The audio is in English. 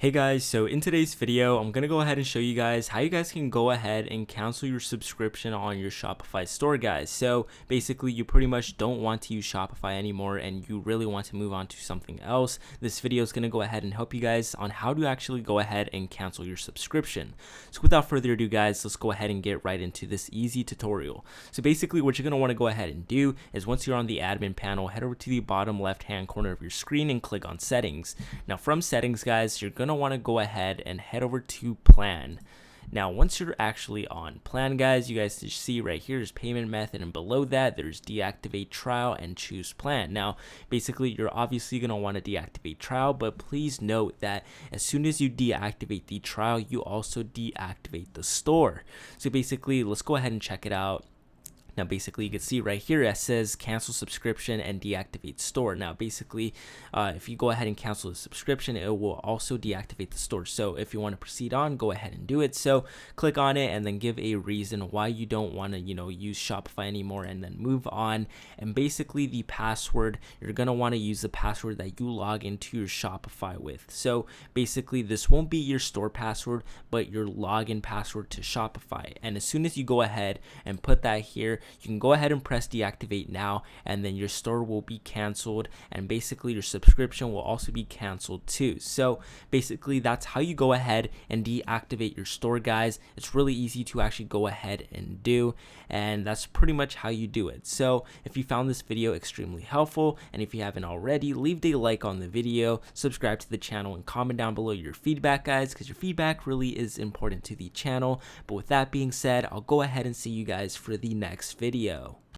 Hey guys, so in today's video, I'm going to go ahead and show you guys how you guys can go ahead and cancel your subscription on your Shopify store, guys. So basically, you pretty much don't want to use Shopify anymore and you really want to move on to something else. This video is going to go ahead and help you guys on how to actually go ahead and cancel your subscription. So without further ado, guys, let's go ahead and get right into this easy tutorial. So basically, what you're going to want to go ahead and do is once you're on the admin panel, head over to the bottom left-hand corner of your screen and click on settings. Now from settings, guys, you're going to want to go ahead and head over to plan. Now once you're actually on plan, guys, you guys just see right here is payment method, and below that there's deactivate trial and choose plan. Now basically you're obviously going to want to deactivate trial, but please note that as soon as you deactivate the trial, you also deactivate the store. So basically let's go ahead and check it out. Now basically you can see right here it says cancel subscription and deactivate store. Now basically if you go ahead and cancel the subscription, it will also deactivate the store. So if you want to proceed on, go ahead and do it. So click on it and then give a reason why you don't want to use Shopify anymore, and then move on. And basically the password, you're going to want to use the password that you log into your Shopify with. So basically this won't be your store password, but your login password to Shopify. And as soon as you go ahead and put that here, you can go ahead and press deactivate now, and then your store will be canceled, and basically your subscription will also be canceled too. So basically that's how you go ahead and deactivate your store, guys. It's really easy to actually go ahead and do, and that's pretty much how you do it. So if you found this video extremely helpful, and if you haven't already, leave a like on the video, subscribe to the channel, and comment down below your feedback, guys, because your feedback really is important to the channel. But with that being said, I'll go ahead and see you guys for the next video.